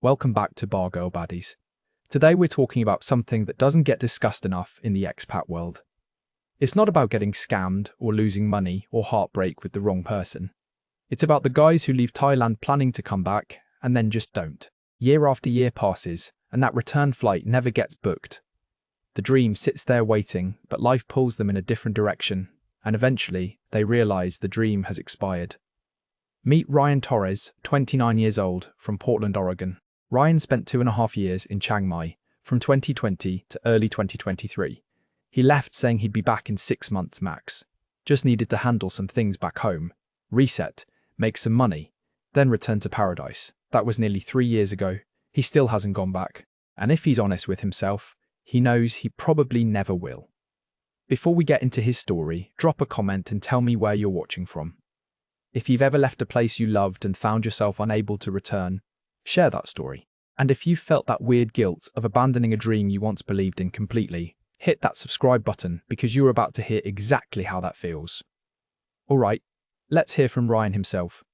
Welcome back to Bargirl Baddies. Today we're talking about something that doesn't get discussed enough in the expat world. It's not about getting scammed or losing money or heartbreak with the wrong person. It's about the guys who leave Thailand planning to come back and then just don't. Year after year passes and that return flight never gets booked. The dream sits there waiting, but life pulls them in a different direction, and eventually they realize the dream has expired. Meet Ryan Torres, 29 years old, from Portland, Oregon. Ryan spent 2.5 years in Chiang Mai, from 2020 to early 2023. He left saying he'd be back in 6 months max. Just needed to handle some things back home, reset, make some money, then return to paradise. That was nearly 3 years ago. He still hasn't gone back. And if he's honest with himself, he knows he probably never will. Before we get into his story, drop a comment and tell me where you're watching from. If you've ever left a place you loved and found yourself unable to return, share that story. And if you felt that weird guilt of abandoning a dream you once believed in completely, hit that subscribe button because you're about to hear exactly how that feels. Alright, let's hear from Ryan himself.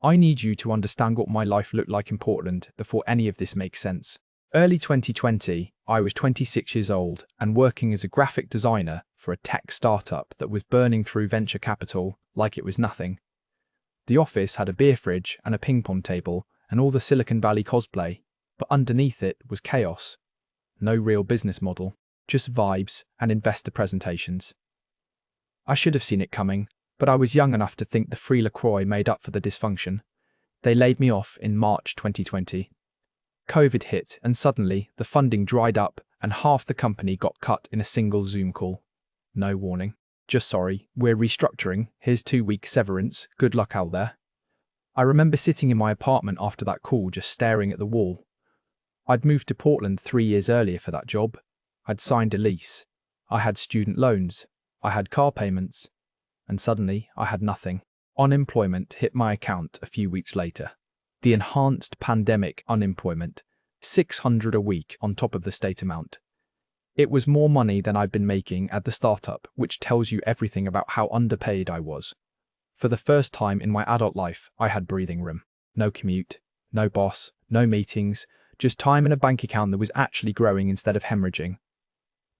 I need you to understand what my life looked like in Portland before any of this makes sense. Early 2020, I was 26 years old and working as a graphic designer for a tech startup that was burning through venture capital like it was nothing. The office had a beer fridge and a ping pong table and all the Silicon Valley cosplay, but underneath it was chaos. No real business model, just vibes and investor presentations. I should have seen it coming, but I was young enough to think the free LaCroix made up for the dysfunction. They laid me off in March 2020. COVID hit and suddenly the funding dried up and half the company got cut in a single Zoom call. No warning. Just sorry, we're restructuring, here's 2 weeks severance, good luck out there. I remember sitting in my apartment after that call just staring at the wall. I'd moved to Portland 3 years earlier for that job. I'd signed a lease. I had student loans. I had car payments. And suddenly I had nothing. Unemployment hit my account a few weeks later. The enhanced pandemic unemployment, $600 a week on top of the state amount. It was more money than I'd been making at the startup, which tells you everything about how underpaid I was. For the first time in my adult life, I had breathing room. No commute, no boss, no meetings, just time in a bank account that was actually growing instead of hemorrhaging.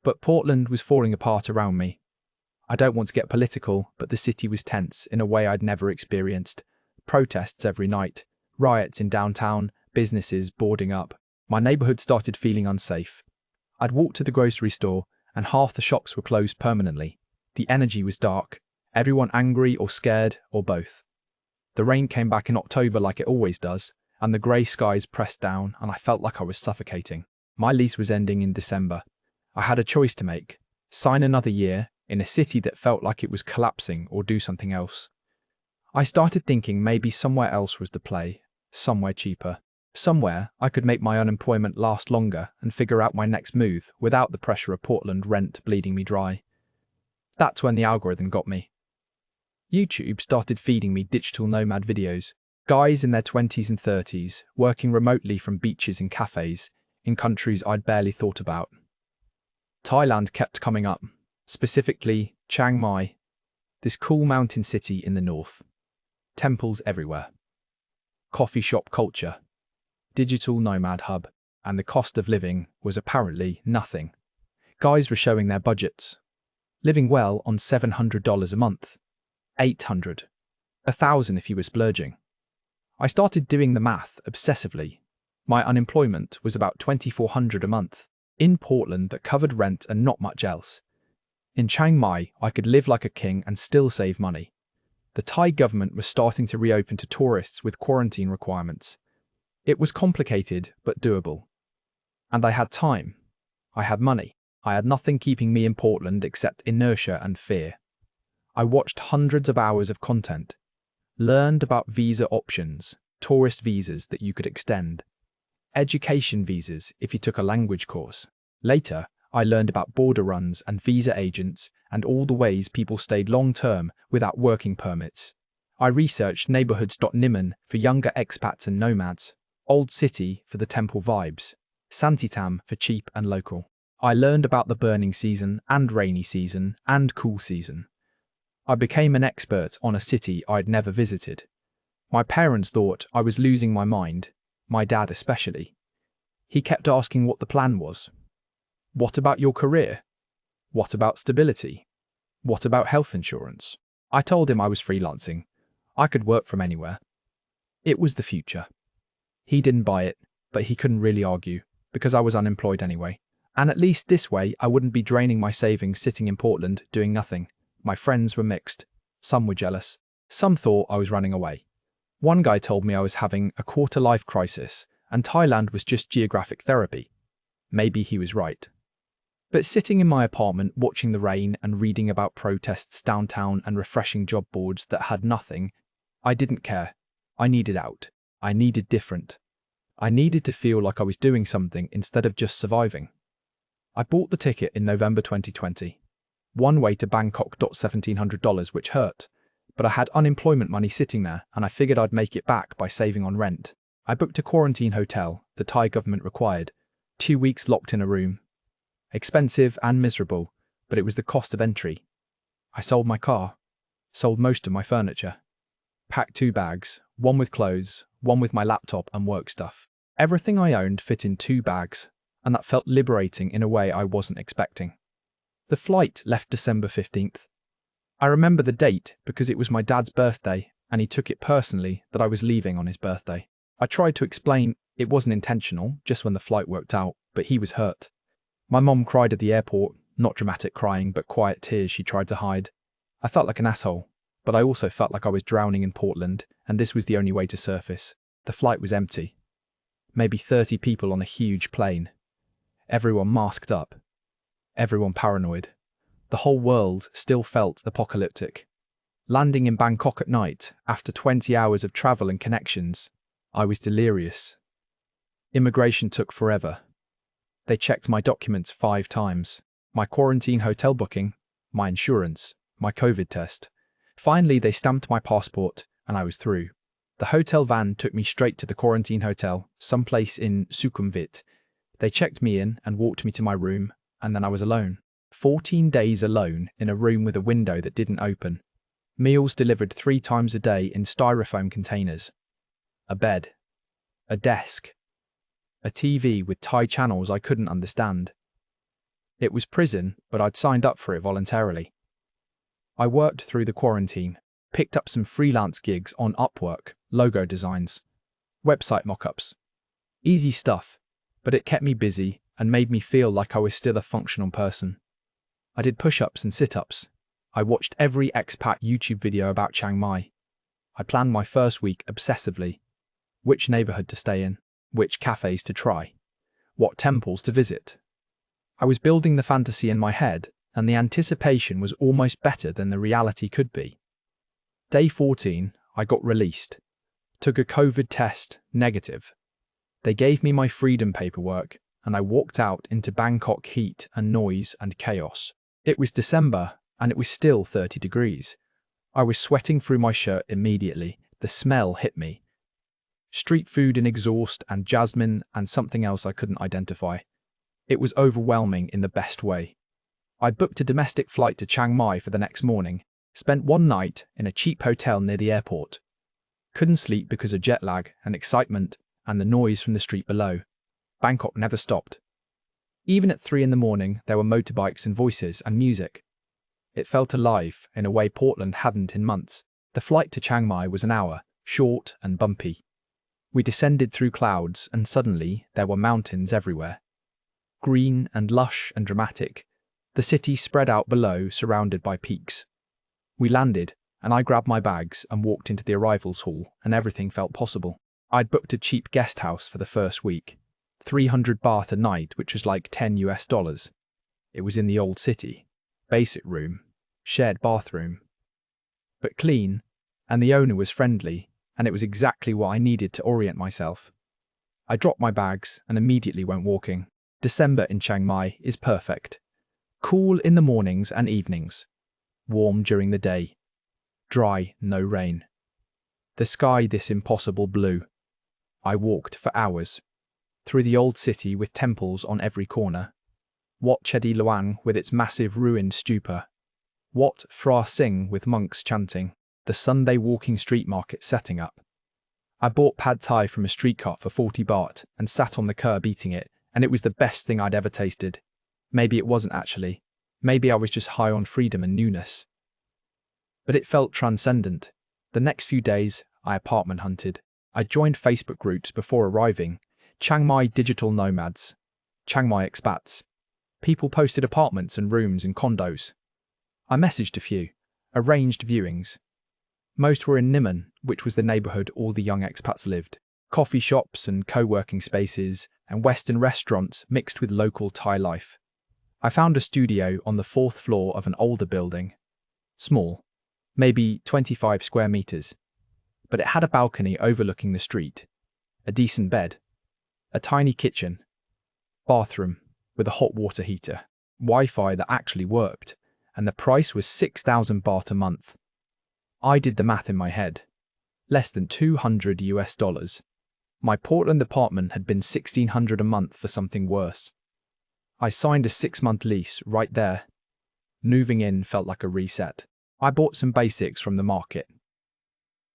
But Portland was falling apart around me. I don't want to get political, but the city was tense in a way I'd never experienced. Protests every night, riots in downtown, businesses boarding up. My neighborhood started feeling unsafe. I'd walk to the grocery store and half the shops were closed permanently. The energy was dark, everyone angry or scared or both. The rain came back in October like it always does, and the grey skies pressed down and I felt like I was suffocating. My lease was ending in December. I had a choice to make: sign another year in a city that felt like it was collapsing or do something else. I started thinking maybe somewhere else was the play, somewhere cheaper. Somewhere I could make my unemployment last longer and figure out my next move without the pressure of Portland rent bleeding me dry. That's when the algorithm got me. YouTube started feeding me digital nomad videos, guys in their 20s and 30s working remotely from beaches and cafes in countries I'd barely thought about. Thailand kept coming up, specifically Chiang Mai, this cool mountain city in the north. Temples everywhere. Coffee shop culture. Digital nomad hub, and the cost of living was apparently nothing. Guys were showing their budgets. Living well on $700 a month. $800. $1,000 if you were splurging. I started doing the math obsessively. My unemployment was about $2,400 a month. In Portland that covered rent and not much else. In Chiang Mai, I could live like a king and still save money. The Thai government was starting to reopen to tourists with quarantine requirements. It was complicated, but doable. And I had time. I had money. I had nothing keeping me in Portland except inertia and fear. I watched hundreds of hours of content. Learned about visa options, tourist visas that you could extend. Education visas if you took a language course. Later, I learned about border runs and visa agents and all the ways people stayed long-term without working permits. I researched neighborhoods.niman for younger expats and nomads. Old City for the temple vibes, Santitam for cheap and local. I learned about the burning season and rainy season and cool season. I became an expert on a city I'd never visited. My parents thought I was losing my mind, my dad especially. He kept asking what the plan was. What about your career? What about stability? What about health insurance? I told him I was freelancing. I could work from anywhere. It was the future. He didn't buy it, but he couldn't really argue, because I was unemployed anyway. And at least this way, I wouldn't be draining my savings sitting in Portland doing nothing. My friends were mixed. Some were jealous. Some thought I was running away. One guy told me I was having a quarter-life crisis, and Thailand was just geographic therapy. Maybe he was right. But sitting in my apartment watching the rain and reading about protests downtown and refreshing job boards that had nothing, I didn't care. I needed out. I needed different. I needed to feel like I was doing something instead of just surviving. I bought the ticket in November 2020. One way to Bangkok $1,700, which hurt. But I had unemployment money sitting there and I figured I'd make it back by saving on rent. I booked a quarantine hotel the Thai government required. 2 weeks locked in a room. Expensive and miserable, but it was the cost of entry. I sold my car. Sold most of my furniture. Packed 2 bags, one with clothes, one with my laptop and work stuff. Everything I owned fit in 2 bags, and that felt liberating in a way I wasn't expecting. The flight left December 15th. I remember the date because it was my dad's birthday and he took it personally that I was leaving on his birthday. I tried to explain it wasn't intentional, just when the flight worked out, but he was hurt. My mom cried at the airport, not dramatic crying, but quiet tears she tried to hide. I felt like an asshole, but I also felt like I was drowning in Portland and this was the only way to surface. The flight was empty. Maybe 30 people on a huge plane. Everyone masked up. Everyone paranoid. The whole world still felt apocalyptic. Landing in Bangkok at night, after 20 hours of travel and connections, I was delirious. Immigration took forever. They checked my documents 5 times. My quarantine hotel booking, my insurance, my COVID test. Finally, they stamped my passport and I was through. The hotel van took me straight to the quarantine hotel, someplace in Sukhumvit. They checked me in and walked me to my room, and then I was alone. 14 days alone in a room with a window that didn't open. Meals delivered 3 times a day in styrofoam containers. A bed. A desk. A TV with Thai channels I couldn't understand. It was prison, but I'd signed up for it voluntarily. I worked through the quarantine, picked up some freelance gigs on Upwork, logo designs, website mock-ups. Easy stuff, but it kept me busy and made me feel like I was still a functional person. I did push-ups and sit-ups. I watched every expat YouTube video about Chiang Mai. I planned my first week obsessively. Which neighborhood to stay in, which cafes to try, what temples to visit. I was building the fantasy in my head, and the anticipation was almost better than the reality could be. Day 14, I got released. Took a COVID test, negative. They gave me my freedom paperwork, and I walked out into Bangkok heat and noise and chaos. It was December, and it was still 30 degrees. I was sweating through my shirt immediately. The smell hit me. Street food and exhaust and jasmine and something else I couldn't identify. It was overwhelming in the best way. I booked a domestic flight to Chiang Mai for the next morning, spent 1 night in a cheap hotel near the airport. Couldn't sleep because of jet lag and excitement and the noise from the street below. Bangkok never stopped. Even at 3 in the morning, there were motorbikes and voices and music. It felt alive in a way Portland hadn't in months. The flight to Chiang Mai was an hour, short and bumpy. We descended through clouds and suddenly there were mountains everywhere. Green and lush and dramatic, the city spread out below surrounded by peaks. We landed and I grabbed my bags and walked into the arrivals hall and everything felt possible. I'd booked a cheap guest house for the first week. 300 baht a night, which was like $10. It was in the old city. Basic room, shared bathroom. But clean, and the owner was friendly, and it was exactly what I needed to orient myself. I dropped my bags and immediately went walking. December in Chiang Mai is perfect. Cool in the mornings and evenings. Warm during the day. Dry, no rain. The sky this impossible blue. I walked for hours. Through the old city with temples on every corner. Wat Chedi Luang with its massive ruined stupa. Wat Phra Singh with monks chanting. The Sunday walking street market setting up. I bought pad thai from a street cart for 40 baht and sat on the curb eating it, and it was the best thing I'd ever tasted. Maybe it wasn't actually. Maybe I was just high on freedom and newness. But it felt transcendent. The next few days, I apartment hunted. I joined Facebook groups before arriving. Chiang Mai Digital Nomads. Chiang Mai Expats. People posted apartments and rooms and condos. I messaged a few. Arranged viewings. Most were in Niman, which was the neighbourhood all the young expats lived. Coffee shops and co-working spaces and Western restaurants mixed with local Thai life. I found a studio on the 4th floor of an older building. Small. Maybe 25 square meters. But it had a balcony overlooking the street. A decent bed. A tiny kitchen. Bathroom with a hot water heater. Wi-Fi that actually worked. And the price was 6,000 baht a month. I did the math in my head. Less than $200. My Portland apartment had been $1,600 a month for something worse. I signed a 6-month lease right there. Moving in felt like a reset. I bought some basics from the market.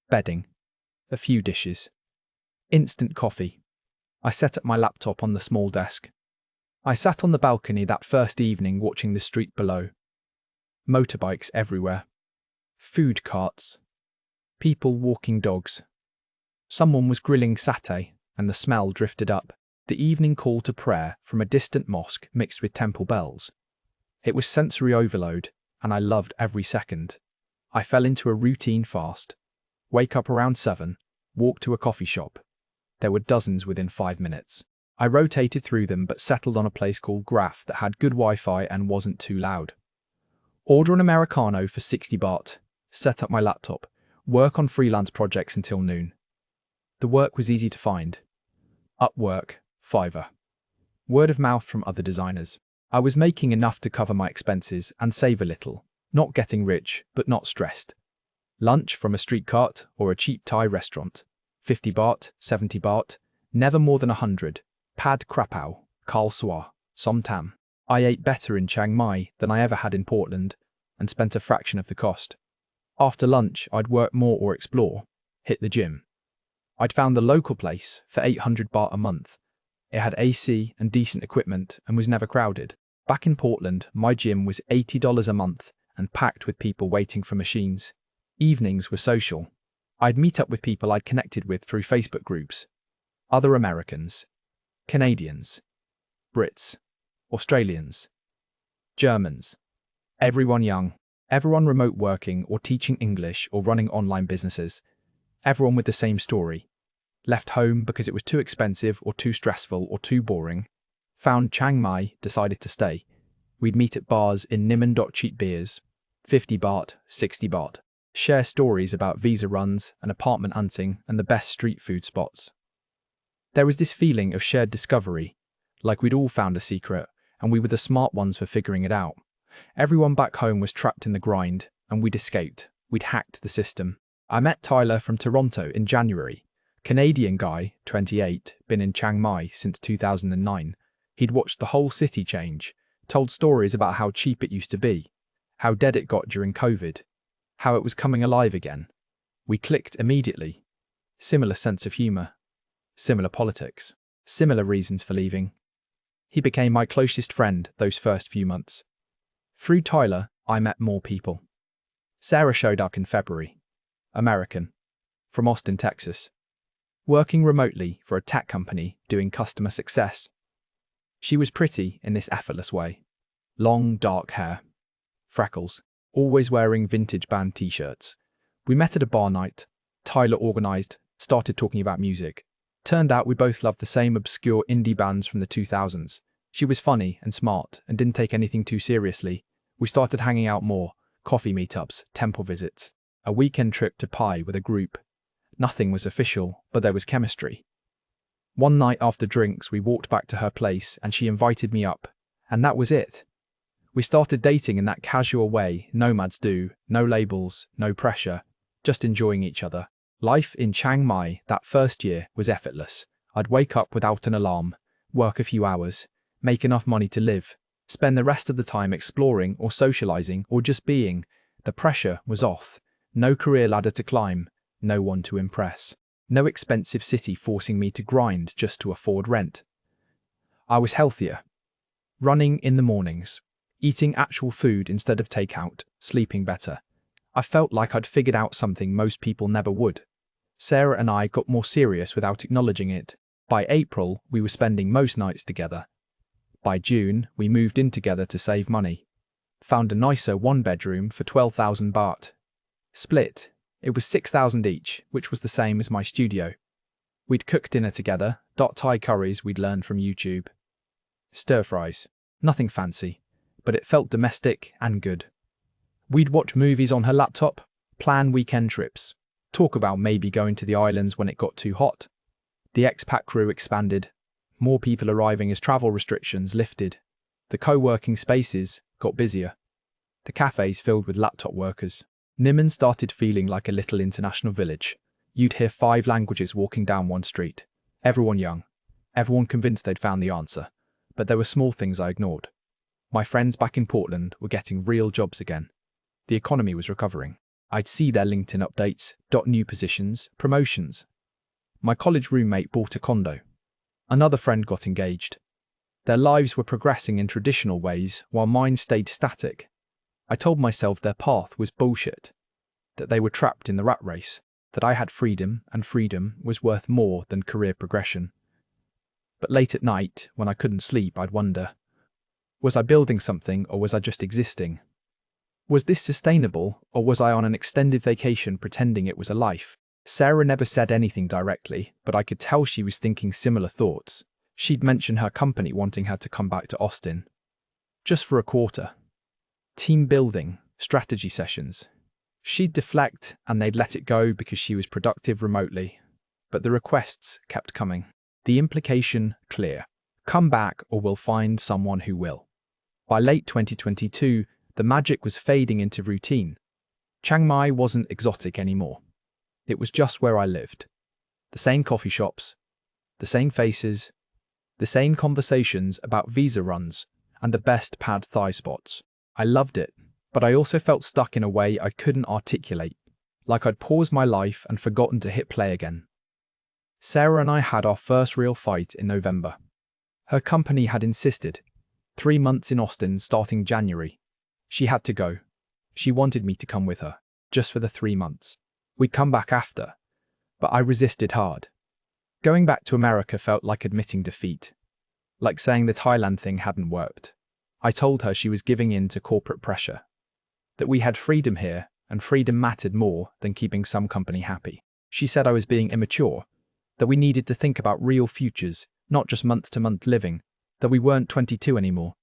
Bedding. A few dishes. Instant coffee. I set up my laptop on the small desk. I sat on the balcony that first evening watching the street below. Motorbikes everywhere. Food carts. People walking dogs. Someone was grilling satay, and the smell drifted up. The evening call to prayer from a distant mosque mixed with temple bells. It was sensory overload, and I loved every second. I fell into a routine fast. Wake up around 7, walk to a coffee shop. There were dozens within 5 minutes. I rotated through them but settled on a place called Graph that had good Wi-Fi and wasn't too loud. Order an Americano for 60 baht. Set up my laptop. Work on freelance projects until noon. The work was easy to find. Upwork, Fiverr. Word of mouth from other designers. I was making enough to cover my expenses and save a little. Not getting rich, but not stressed. Lunch from a street cart or a cheap Thai restaurant. 50 baht, 70 baht, never more than 100. Pad krapao, kal swa, som tam. I ate better in Chiang Mai than I ever had in Portland and spent a fraction of the cost. After lunch, I'd work more or explore, hit the gym. I'd found the local place for 800 baht a month. It had AC and decent equipment and was never crowded. Back in Portland, my gym was $80 a month and packed with people waiting for machines. Evenings were social. I'd meet up with people I'd connected with through Facebook groups. Other Americans, Canadians, Brits, Australians, Germans. Everyone young. Everyone remote working or teaching English or running online businesses. Everyone with the same story. Left home because it was too expensive or too stressful or too boring. Found Chiang Mai, decided to stay. We'd meet at bars in Niman. Cheap beers. 50 baht, 60 baht. Share stories about visa runs and apartment hunting and the best street food spots. There was this feeling of shared discovery, like we'd all found a secret and we were the smart ones for figuring it out. Everyone back home was trapped in the grind, and we'd escaped. We'd hacked the system. I met Tyler from Toronto in January. Canadian guy, 28, been in Chiang Mai since 2009. He'd watched the whole city change, told stories about how cheap it used to be, how dead it got during COVID, how it was coming alive again. We clicked immediately. Similar sense of humour. Similar politics. Similar reasons for leaving. He became my closest friend those first few months. Through Tyler, I met more people. Sarah showed up in February. American. From Austin, Texas. Working remotely for a tech company doing customer success. She was pretty in this effortless way. Long, dark hair. Freckles. Always wearing vintage band t-shirts. We met at a bar night. Tyler organised, started talking about music. Turned out we both loved the same obscure indie bands from the 2000s. She was funny and smart and didn't take anything too seriously. We started hanging out more, coffee meetups, temple visits, a weekend trip to Pai with a group. Nothing was official, but there was chemistry. One night after drinks, we walked back to her place and she invited me up, and that was it. We started dating in that casual way nomads do, no labels, no pressure, just enjoying each other. Life in Chiang Mai that first year was effortless. I'd wake up without an alarm, work a few hours, make enough money to live, spend the rest of the time exploring or socializing or just being. The pressure was off. No career ladder to climb, no one to impress. No expensive city forcing me to grind just to afford rent. I was healthier. Running in the mornings, eating actual food instead of takeout, sleeping better. I felt like I'd figured out something most people never would. Sarah and I got more serious without acknowledging it. By April, we were spending most nights together. By June, we moved in together to save money. Found a nicer one-bedroom for 12,000 baht. Split. It was 6,000 each, which was the same as my studio. We'd cook dinner together, Thai curries we'd learned from YouTube. Stir fries. Nothing fancy, but it felt domestic and good. We'd watch movies on her laptop, plan weekend trips, talk about maybe going to the islands when it got too hot. The expat crew expanded, more people arriving as travel restrictions lifted. The co-working spaces got busier. The cafes filled with laptop workers. Niman started feeling like a little international village. You'd hear 5 languages walking down one street. Everyone young. Everyone convinced they'd found the answer. But there were small things I ignored. My friends back in Portland were getting real jobs again. The economy was recovering. I'd see their LinkedIn updates, new positions, promotions. My college roommate bought a condo. Another friend got engaged. Their lives were progressing in traditional ways while mine stayed static. I told myself their path was bullshit, that they were trapped in the rat race, that I had freedom and freedom was worth more than career progression. But late at night, when I couldn't sleep, I'd wonder, was I building something or was I just existing? Was this sustainable or was I on an extended vacation pretending it was a life? Sarah never said anything directly, but I could tell she was thinking similar thoughts. She'd mention her company wanting her to come back to Austin. Just for a quarter. Team building, strategy sessions. She'd deflect and they'd let it go because she was productive remotely. But the requests kept coming. The implication clear. Come back or we'll find someone who will. By late 2022, the magic was fading into routine. Chiang Mai wasn't exotic anymore. It was just where I lived. The same coffee shops, the same faces, the same conversations about visa runs, and the best pad Thai spots. I loved it, but I also felt stuck in a way I couldn't articulate, like I'd paused my life and forgotten to hit play again. Sarah and I had our first real fight in November. Her company had insisted. 3 months in Austin starting January. She had to go. She wanted me to come with her, just for the 3 months. We'd come back after, but I resisted hard. Going back to America felt like admitting defeat, like saying the Thailand thing hadn't worked. I told her she was giving in to corporate pressure, that we had freedom here and freedom mattered more than keeping some company happy. She said I was being immature, that we needed to think about real futures, not just month-to-month living, that we weren't 22 anymore.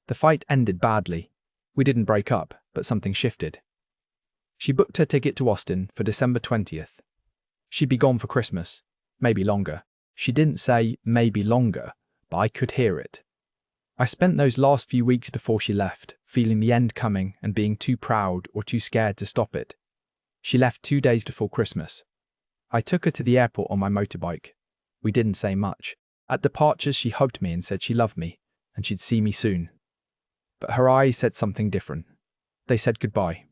The fight ended badly. We didn't break up, but something shifted. She booked her ticket to Austin for December 20th. She'd be gone for Christmas, maybe longer. She didn't say maybe longer, but I could hear it. I spent those last few weeks before she left, feeling the end coming and being too proud or too scared to stop it. She left 2 days before Christmas. I took her to the airport on my motorbike. We didn't say much. At departure, she hugged me and said she loved me and she'd see me soon. But her eyes said something different. They said goodbye.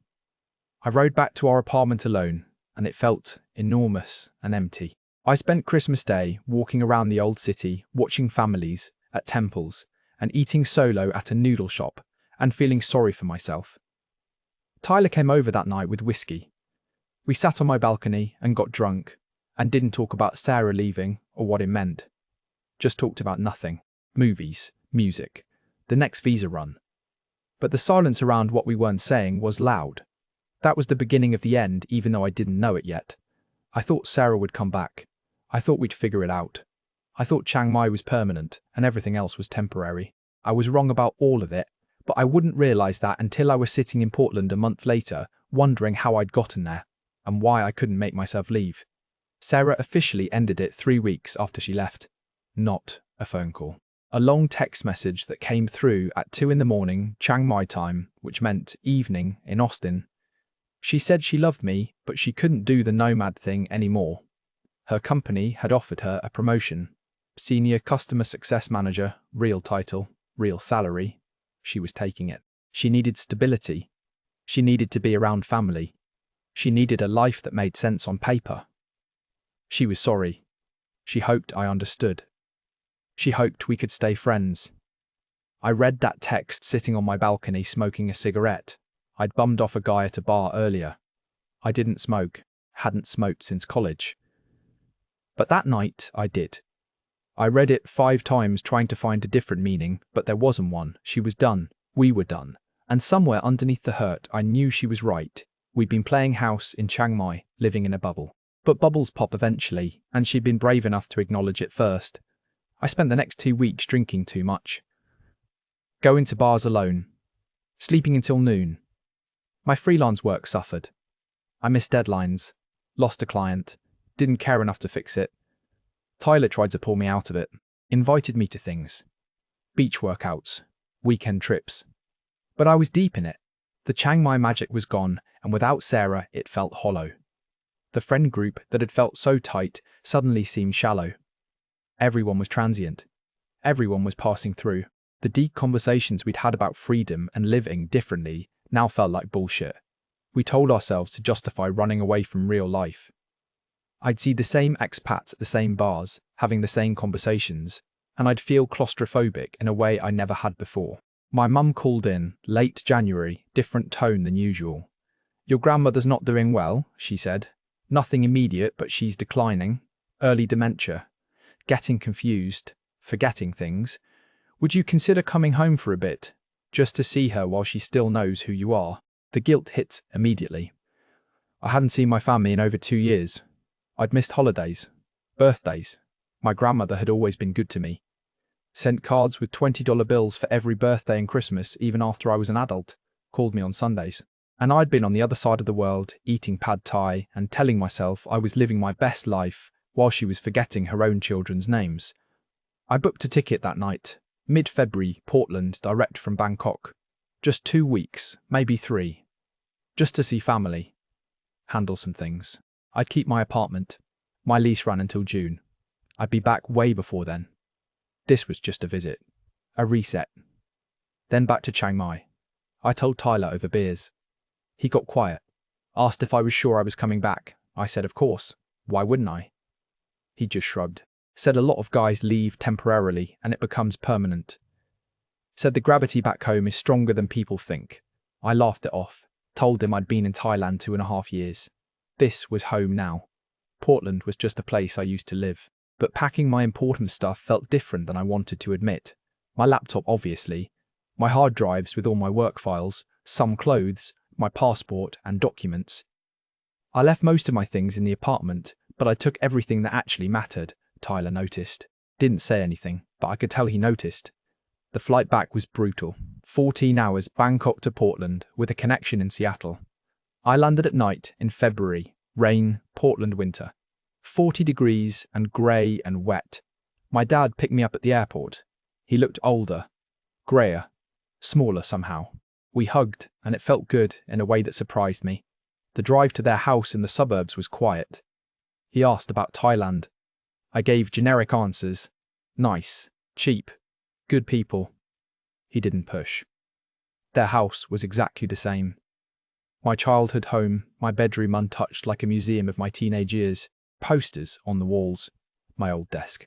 I rode back to our apartment alone, and it felt enormous and empty. I spent Christmas Day walking around the old city, watching families, at temples, and eating solo at a noodle shop, and feeling sorry for myself. Tyler came over that night with whiskey. We sat on my balcony and got drunk, and didn't talk about Sarah leaving or what it meant. Just talked about nothing. Movies, music, the next visa run. But the silence around what we weren't saying was loud. That was the beginning of the end, even though I didn't know it yet. I thought Sarah would come back. I thought we'd figure it out. I thought Chiang Mai was permanent and everything else was temporary. I was wrong about all of it, but I wouldn't realise that until I was sitting in Portland a month later, wondering how I'd gotten there and why I couldn't make myself leave. Sarah officially ended it 3 weeks after she left. Not a phone call. A long text message that came through at 2 a.m, Chiang Mai time, which meant evening in Austin. She said she loved me, but she couldn't do the nomad thing anymore. Her company had offered her a promotion. Senior Customer Success Manager, real title, real salary. She was taking it. She needed stability. She needed to be around family. She needed a life that made sense on paper. She was sorry. She hoped I understood. She hoped we could stay friends. I read that text sitting on my balcony smoking a cigarette. I'd bummed off a guy at a bar earlier. I didn't smoke, hadn't smoked since college. But that night, I did. I read it 5 times trying to find a different meaning, but there wasn't one. She was done. We were done. And somewhere underneath the hurt, I knew she was right. We'd been playing house in Chiang Mai, living in a bubble. But bubbles pop eventually, and she'd been brave enough to acknowledge it first. I spent the next 2 weeks drinking too much. Going to bars alone. Sleeping until noon. My freelance work suffered. I missed deadlines. Lost a client. Didn't care enough to fix it. Tyler tried to pull me out of it. Invited me to things. Beach workouts. Weekend trips. But I was deep in it. The Chiang Mai magic was gone, and without Sarah, it felt hollow. The friend group that had felt so tight suddenly seemed shallow. Everyone was transient. Everyone was passing through. The deep conversations we'd had about freedom and living differently now felt like bullshit. We told ourselves to justify running away from real life. I'd see the same expats at the same bars, having the same conversations, and I'd feel claustrophobic in a way I never had before. My mum called in, late January, different tone than usual. "Your grandmother's not doing well," she said. "Nothing immediate, but she's declining. Early dementia. Getting confused. Forgetting things. Would you consider coming home for a bit, just to see her while she still knows who you are?" The guilt hit immediately. I hadn't seen my family in over 2 years. I'd missed holidays, birthdays. My grandmother had always been good to me. Sent cards with $20 bills for every birthday and Christmas even after I was an adult. Called me on Sundays. And I'd been on the other side of the world, eating pad thai and telling myself I was living my best life while she was forgetting her own children's names. I booked a ticket that night. Mid-February, Portland, direct from Bangkok. Just 2 weeks, maybe 3. Just to see family. Handle some things. I'd keep my apartment. My lease ran until June. I'd be back way before then. This was just a visit. A reset. Then back to Chiang Mai. I told Tyler over beers. He got quiet. Asked if I was sure I was coming back. I said, of course. Why wouldn't I? He just shrugged. Said a lot of guys leave temporarily and it becomes permanent. Said the gravity back home is stronger than people think. I laughed it off. Told him I'd been in Thailand 2.5 years. This was home now. Portland was just a place I used to live. But packing my important stuff felt different than I wanted to admit. My laptop, obviously. My hard drives with all my work files, some clothes, my passport and documents. I left most of my things in the apartment, but I took everything that actually mattered. Tyler noticed. Didn't say anything, but I could tell he noticed. The flight back was brutal. 14 hours Bangkok to Portland with a connection in Seattle. I landed at night in February. Rain, Portland winter. 40 degrees and grey and wet. My dad picked me up at the airport. He looked older, greyer, smaller somehow. We hugged and it felt good in a way that surprised me. The drive to their house in the suburbs was quiet. He asked about Thailand. I gave generic answers. Nice, cheap, good people. He didn't push. Their house was exactly the same. My childhood home, my bedroom untouched like a museum of my teenage years, posters on the walls, my old desk.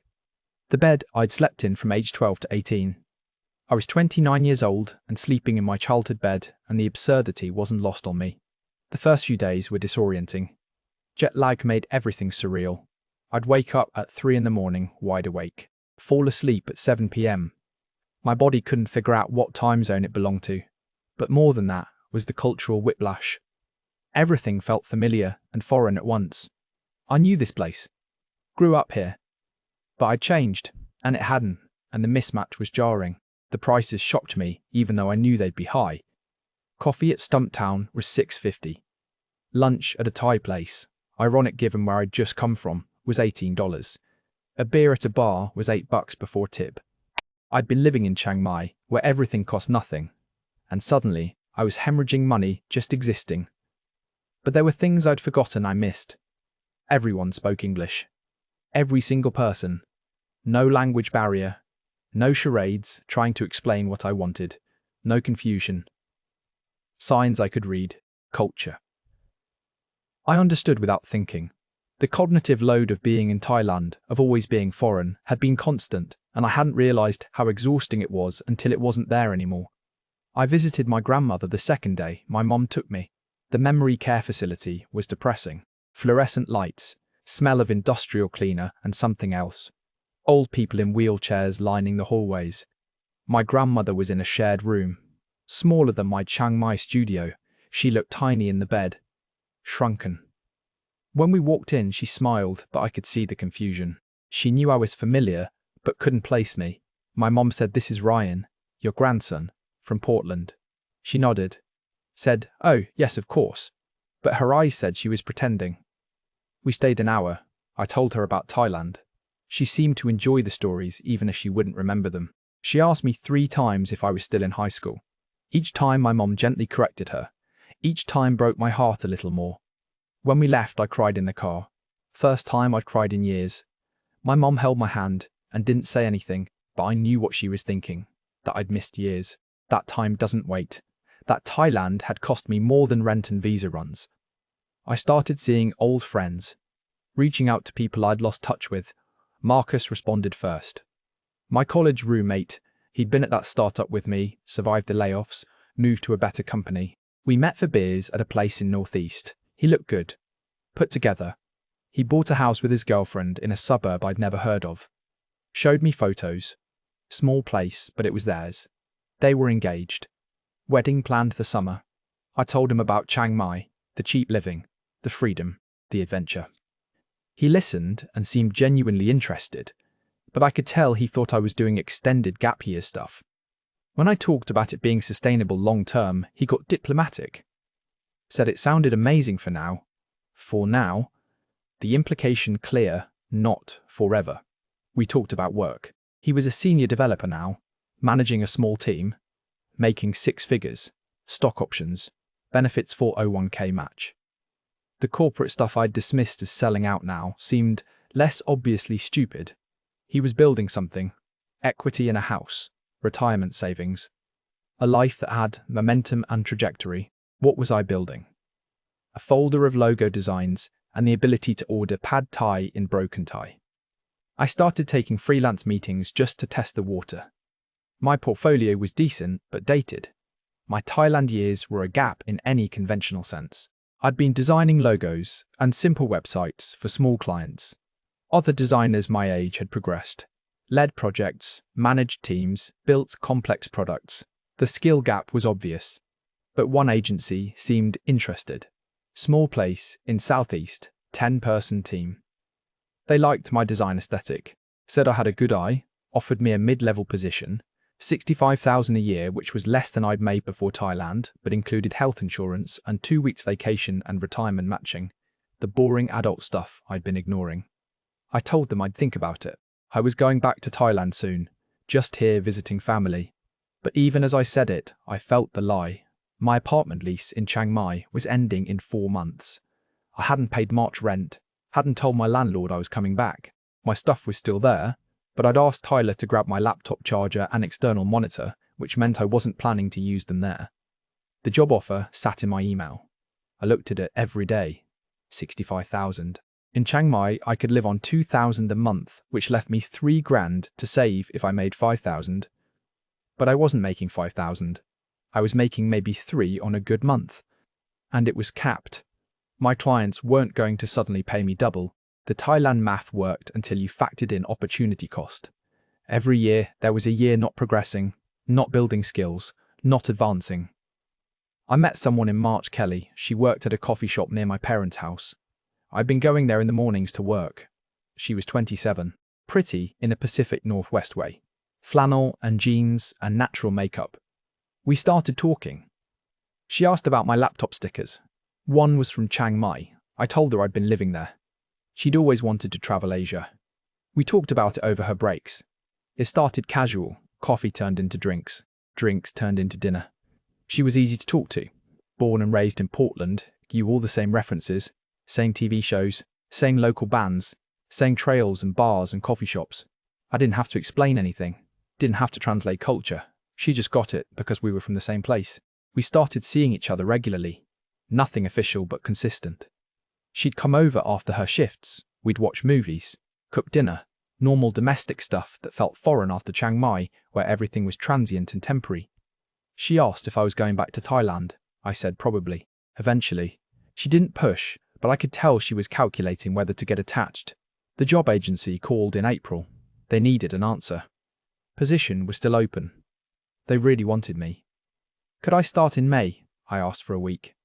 The bed I'd slept in from age 12 to 18. I was 29 years old and sleeping in my childhood bed, and the absurdity wasn't lost on me. The first few days were disorienting. Jet lag made everything surreal. I'd wake up at 3 in the morning, wide awake, fall asleep at 7 p.m. My body couldn't figure out what time zone it belonged to. But more than that was the cultural whiplash. Everything felt familiar and foreign at once. I knew this place. Grew up here. But I'd changed, and it hadn't, and the mismatch was jarring. The prices shocked me, even though I knew they'd be high. Coffee at Stumptown was $6.50. Lunch at a Thai place, ironic given where I'd just come from, was $18. A beer at a bar was $8 before tip. I'd been living in Chiang Mai, where everything cost nothing, and suddenly I was hemorrhaging money just existing. But there were things I'd forgotten I missed. Everyone spoke English. Every single person. No language barrier. No charades trying to explain what I wanted. No confusion. Signs I could read. Culture. I understood without thinking. The cognitive load of being in Thailand, of always being foreign, had been constant, and I hadn't realised how exhausting it was until it wasn't there anymore. I visited my grandmother the second day my mom took me. The memory care facility was depressing. Fluorescent lights, smell of industrial cleaner and something else. Old people in wheelchairs lining the hallways. My grandmother was in a shared room. Smaller than my Chiang Mai studio, she looked tiny in the bed. Shrunken. When we walked in, she smiled, but I could see the confusion. She knew I was familiar, but couldn't place me. My mom said, "This is Ryan, your grandson, from Portland." She nodded. Said, "Oh, yes, of course." But her eyes said she was pretending. We stayed an hour. I told her about Thailand. She seemed to enjoy the stories, even if she wouldn't remember them. She asked me 3 times if I was still in high school. Each time my mom gently corrected her. Each time broke my heart a little more. When we left, I cried in the car. First time I'd cried in years. My mom held my hand and didn't say anything, but I knew what she was thinking, that I'd missed years. That time doesn't wait. That Thailand had cost me more than rent and visa runs. I started seeing old friends, reaching out to people I'd lost touch with. Marcus responded first. My college roommate, he'd been at that startup with me, survived the layoffs, moved to a better company. We met for beers at a place in Northeast. He looked good, put together. He bought a house with his girlfriend in a suburb I'd never heard of. Showed me photos. Small place, but it was theirs. They were engaged. Wedding planned the summer. I told him about Chiang Mai, the cheap living, the freedom, the adventure. He listened and seemed genuinely interested, but I could tell he thought I was doing extended gap year stuff. When I talked about it being sustainable long term, he got diplomatic. Said it sounded amazing for now. For now. The implication clear, not forever. We talked about work. He was a senior developer now, managing a small team, making 6 figures, stock options, benefits 401k match. The corporate stuff I'd dismissed as selling out now seemed less obviously stupid. He was building something, equity in a house, retirement savings, a life that had momentum and trajectory. What was I building? A folder of logo designs and the ability to order pad thai in broken Thai. I started taking freelance meetings just to test the water. My portfolio was decent but dated. My Thailand years were a gap in any conventional sense. I'd been designing logos and simple websites for small clients. Other designers my age had progressed, led projects, managed teams, built complex products. The skill gap was obvious. But one agency seemed interested. Small place in Southeast, 10-person team. They liked my design aesthetic, said I had a good eye, offered me a mid-level position, $65,000 a year, which was less than I'd made before Thailand, but included health insurance and 2 weeks vacation and retirement matching, the boring adult stuff I'd been ignoring. I told them I'd think about it. I was going back to Thailand soon, just here visiting family. But even as I said it, I felt the lie. My apartment lease in Chiang Mai was ending in 4 months. I hadn't paid March rent, hadn't told my landlord I was coming back. My stuff was still there, but I'd asked Tyler to grab my laptop charger and external monitor, which meant I wasn't planning to use them there. The job offer sat in my email. I looked at it every day. 65,000. In Chiang Mai, I could live on 2,000 a month, which left me 3 grand to save if I made 5,000. But I wasn't making 5,000. I was making maybe 3 on a good month. And it was capped. My clients weren't going to suddenly pay me double. The Thailand math worked until you factored in opportunity cost. Every year, there was a year not progressing, not building skills, not advancing. I met someone in March, Kelly. She worked at a coffee shop near my parents' house. I'd been going there in the mornings to work. She was 27, pretty in a Pacific Northwest way. Flannel and jeans and natural makeup. We started talking. She asked about my laptop stickers. One was from Chiang Mai. I told her I'd been living there. She'd always wanted to travel Asia. We talked about it over her breaks. It started casual. Coffee turned into drinks. Drinks turned into dinner. She was easy to talk to. Born and raised in Portland, knew all the same references, same TV shows, same local bands, same trails and bars and coffee shops. I didn't have to explain anything. Didn't have to translate culture. She just got it because we were from the same place. We started seeing each other regularly. Nothing official but consistent. She'd come over after her shifts, we'd watch movies, cook dinner, normal domestic stuff that felt foreign after Chiang Mai, where everything was transient and temporary. She asked if I was going back to Thailand. I said probably. Eventually. She didn't push, but I could tell she was calculating whether to get attached. The job agency called in April. They needed an answer. Position was still open. They really wanted me. Could I start in May? I asked for a week.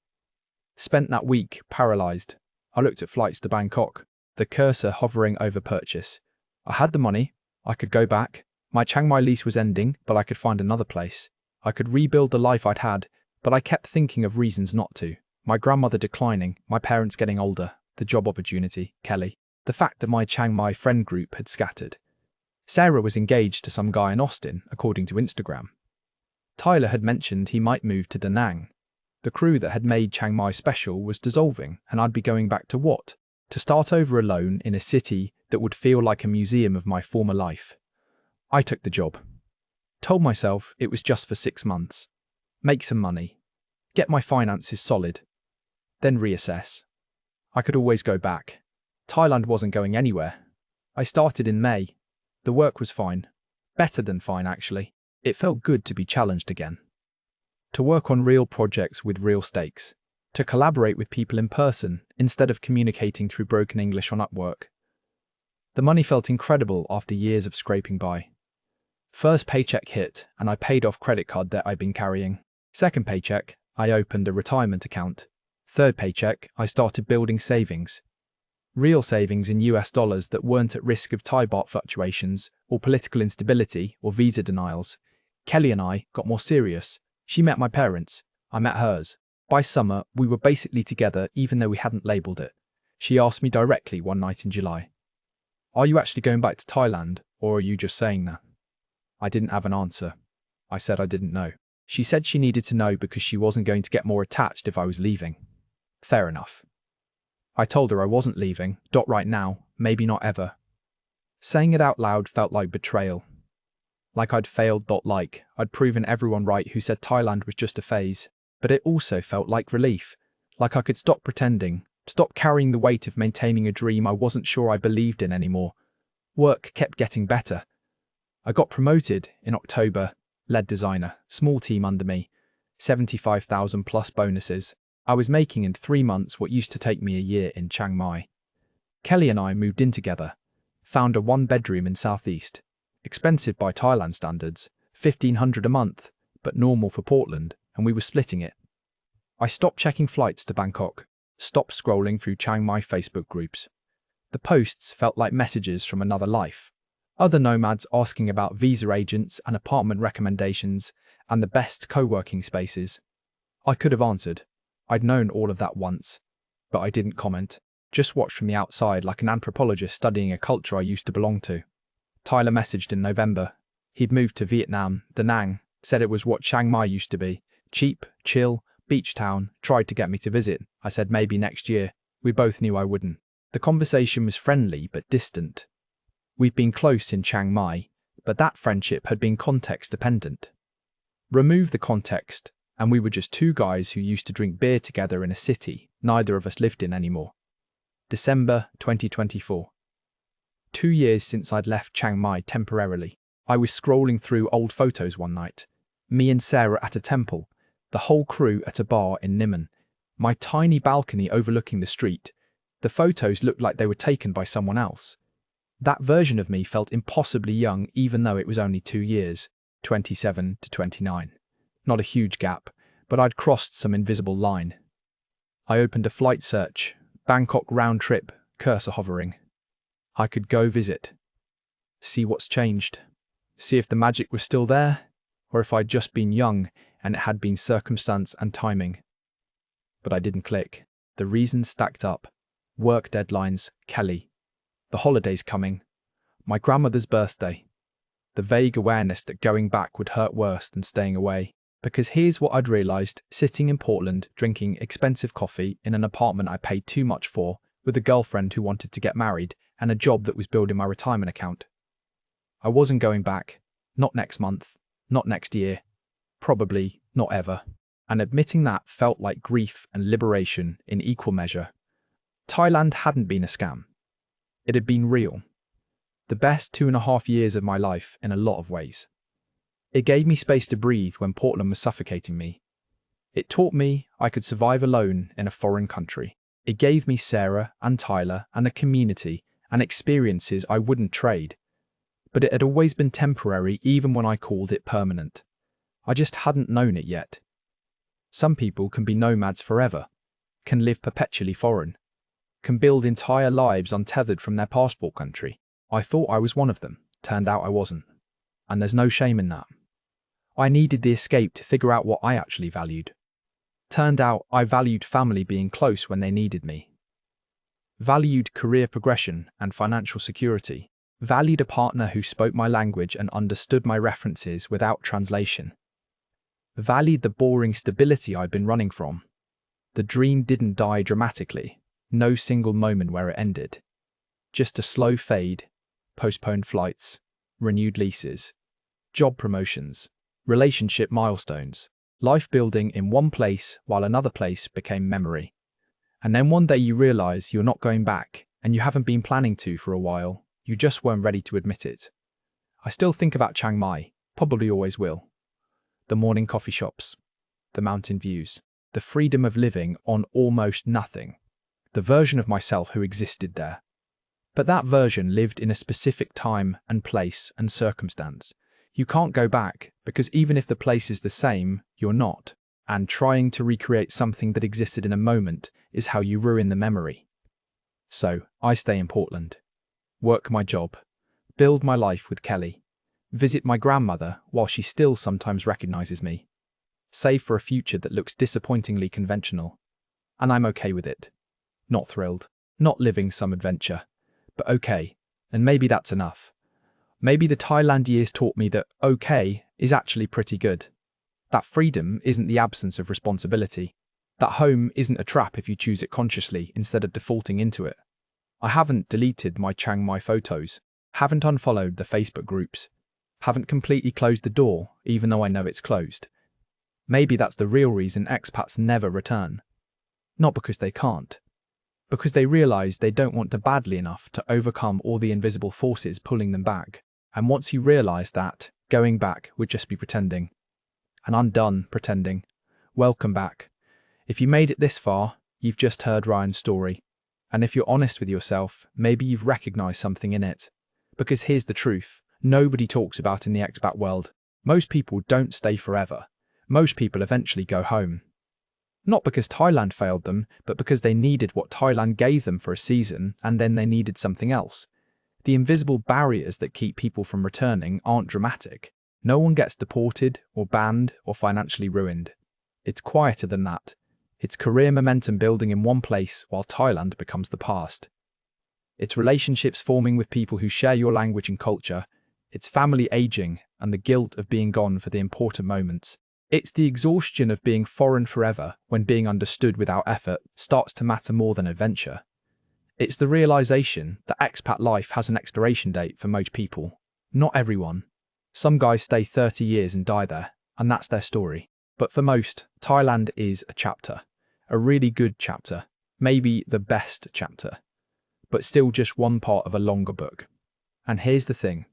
Spent that week paralysed. I looked at flights to Bangkok, the cursor hovering over purchase. I had the money. I could go back. My Chiang Mai lease was ending, but I could find another place. I could rebuild the life I'd had, but I kept thinking of reasons not to. My grandmother declining, my parents getting older, the job opportunity, Kelly. The fact that my Chiang Mai friend group had scattered. Sarah was engaged to some guy in Austin, according to Instagram. Tyler had mentioned he might move to Da Nang. The crew that had made Chiang Mai special was dissolving, and I'd be going back to what? To start over alone in a city that would feel like a museum of my former life. I took the job. Told myself it was just for 6 months. Make some money. Get my finances solid. Then reassess. I could always go back. Thailand wasn't going anywhere. I started in May. The work was fine. Better than fine, actually. It felt good to be challenged again. To work on real projects with real stakes. To collaborate with people in person instead of communicating through broken English on Upwork. The money felt incredible after years of scraping by. First paycheck hit, and I paid off credit card debt I'd been carrying. Second paycheck, I opened a retirement account. Third paycheck, I started building savings. Real savings in US dollars that weren't at risk of Thai baht fluctuations, or political instability, or visa denials. Kelly and I got more serious. She met my parents. I met hers. By summer, we were basically together even though we hadn't labelled it. She asked me directly one night in July, "Are you actually going back to Thailand, or are you just saying that?" I didn't have an answer. I said I didn't know. She said she needed to know because she wasn't going to get more attached if I was leaving. Fair enough. I told her I wasn't leaving, not right now, maybe not ever. Saying it out loud felt like betrayal. Like I'd failed, I'd proven everyone right who said Thailand was just a phase. But it also felt like relief. Like I could stop pretending, stop carrying the weight of maintaining a dream I wasn't sure I believed in anymore. Work kept getting better. I got promoted in October, lead designer, small team under me, 75,000 plus bonuses. I was making in 3 months what used to take me a year in Chiang Mai. Kelly and I moved in together, found a 1-bedroom in Southeast. Expensive by Thailand standards, $1,500 a month, but normal for Portland, and we were splitting it. I stopped checking flights to Bangkok, stopped scrolling through Chiang Mai Facebook groups. The posts felt like messages from another life. Other nomads asking about visa agents and apartment recommendations and the best co-working spaces. I could have answered. I'd known all of that once, but I didn't comment, just watched from the outside like an anthropologist studying a culture I used to belong to. Tyler messaged in November. He'd moved to Vietnam, Da Nang, said it was what Chiang Mai used to be. Cheap, chill, beach town, tried to get me to visit. I said maybe next year. We both knew I wouldn't. The conversation was friendly but distant. We'd been close in Chiang Mai, but that friendship had been context-dependent. Remove the context, and we were just 2 guys who used to drink beer together in a city neither of us lived in anymore. December 2024. 2 years since I'd left Chiang Mai temporarily. I was scrolling through old photos one night. Me and Sarah at a temple, the whole crew at a bar in Niman. My tiny balcony overlooking the street. The photos looked like they were taken by someone else. That version of me felt impossibly young even though it was only 2 years, 27 to 29. Not a huge gap, but I'd crossed some invisible line. I opened a flight search, Bangkok round trip, cursor hovering. I could go visit. See what's changed. See if the magic was still there, or if I'd just been young and it had been circumstance and timing. But I didn't click. The reasons stacked up. Work deadlines, Kelly. The holidays coming. My grandmother's birthday. The vague awareness that going back would hurt worse than staying away. Because here's what I'd realised, sitting in Portland, drinking expensive coffee in an apartment I paid too much for, with a girlfriend who wanted to get married, and a job that was building my retirement account. I wasn't going back. Not next month. Not next year. Probably not ever. And admitting that felt like grief and liberation in equal measure. Thailand hadn't been a scam. It had been real. The best 2.5 years of my life in a lot of ways. It gave me space to breathe when Portland was suffocating me. It taught me I could survive alone in a foreign country. It gave me Sarah and Tyler and a community and experiences I wouldn't trade. But it had always been temporary even when I called it permanent. I just hadn't known it yet. Some people can be nomads forever, can live perpetually foreign, can build entire lives untethered from their passport country. I thought I was one of them. Turned out I wasn't. And there's no shame in that. I needed the escape to figure out what I actually valued. Turned out I valued family being close when they needed me. Valued career progression and financial security. Valued a partner who spoke my language and understood my references without translation. Valued the boring stability I'd been running from. The dream didn't die dramatically. No single moment where it ended. Just a slow fade, postponed flights, renewed leases, job promotions, relationship milestones, life building in one place while another place became memory. And then one day you realize you're not going back, and you haven't been planning to for a while. You just weren't ready to admit it. I still think about Chiang Mai, probably always will. The morning coffee shops, the mountain views, the freedom of living on almost nothing. The version of myself who existed there. But that version lived in a specific time and place and circumstance. You can't go back, because even if the place is the same, you're not. And trying to recreate something that existed in a moment is how you ruin the memory. So, I stay in Portland. Work my job. Build my life with Kelly. Visit my grandmother while she still sometimes recognizes me. Save for a future that looks disappointingly conventional. And I'm okay with it. Not thrilled. Not living some adventure. But okay. And maybe that's enough. Maybe the Thailand years taught me that okay is actually pretty good. That freedom isn't the absence of responsibility. That home isn't a trap if you choose it consciously instead of defaulting into it. I haven't deleted my Chiang Mai photos, haven't unfollowed the Facebook groups, haven't completely closed the door even though I know it's closed. Maybe that's the real reason expats never return. Not because they can't. Because they realize they don't want to badly enough to overcome all the invisible forces pulling them back. And once you realize that, going back would just be pretending. And I'm done pretending. Welcome back. If you made it this far, you've just heard Ryan's story. And if you're honest with yourself, maybe you've recognized something in it. Because here's the truth, nobody talks about in the expat world. Most people don't stay forever. Most people eventually go home. Not because Thailand failed them, but because they needed what Thailand gave them for a season, and then they needed something else. The invisible barriers that keep people from returning aren't dramatic. No one gets deported, or banned, or financially ruined. It's quieter than that. It's career momentum building in one place while Thailand becomes the past. It's relationships forming with people who share your language and culture. It's family aging and the guilt of being gone for the important moments. It's the exhaustion of being foreign forever when being understood without effort starts to matter more than adventure. It's the realization that expat life has an expiration date for most people. Not everyone. Some guys stay 30 years and die there, and that's their story. But for most, Thailand is a chapter. A really good chapter. Maybe the best chapter. But still just one part of a longer book. And here's the thing.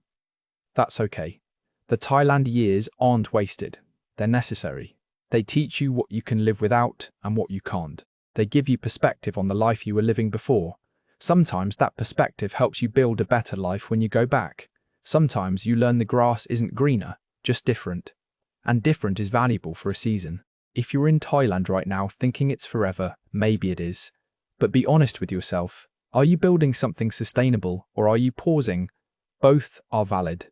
That's okay. The Thailand years aren't wasted. They're necessary. They teach you what you can live without and what you can't. They give you perspective on the life you were living before. Sometimes that perspective helps you build a better life when you go back. Sometimes you learn the grass isn't greener, just different. And different is valuable for a season. If you're in Thailand right now thinking it's forever, maybe it is. But be honest with yourself. Are you building something sustainable or are you pausing? Both are valid.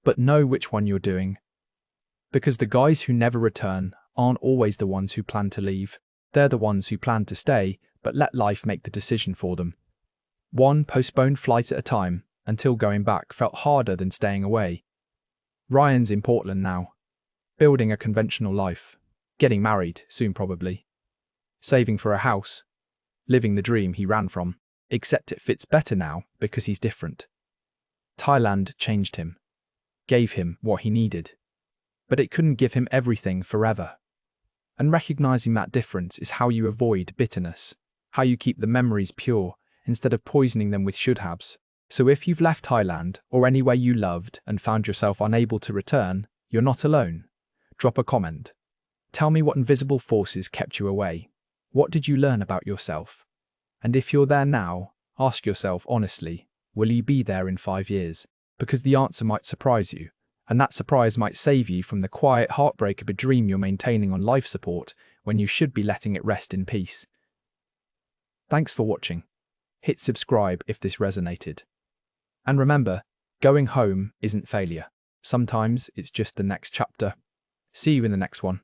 But know which one you're doing. Because the guys who never return aren't always the ones who plan to leave. They're the ones who plan to stay, but let life make the decision for them. One postponed flight at a time, until going back felt harder than staying away. Ryan's in Portland now. Building a conventional life. Getting married, soon probably. Saving for a house. Living the dream he ran from. Except it fits better now because he's different. Thailand changed him. Gave him what he needed. But it couldn't give him everything forever. And recognizing that difference is how you avoid bitterness. how you keep the memories pure instead of poisoning them with should-haves. So if you've left Thailand or anywhere you loved and found yourself unable to return, you're not alone. Drop a comment. Tell me what invisible forces kept you away. What did you learn about yourself? And if you're there now, ask yourself honestly, will you be there in 5 years? Because the answer might surprise you, and that surprise might save you from the quiet heartbreak of a dream you're maintaining on life support when you should be letting it rest in peace. Thanks for watching. Hit subscribe if this resonated. And remember, going home isn't failure. Sometimes it's just the next chapter. See you in the next one.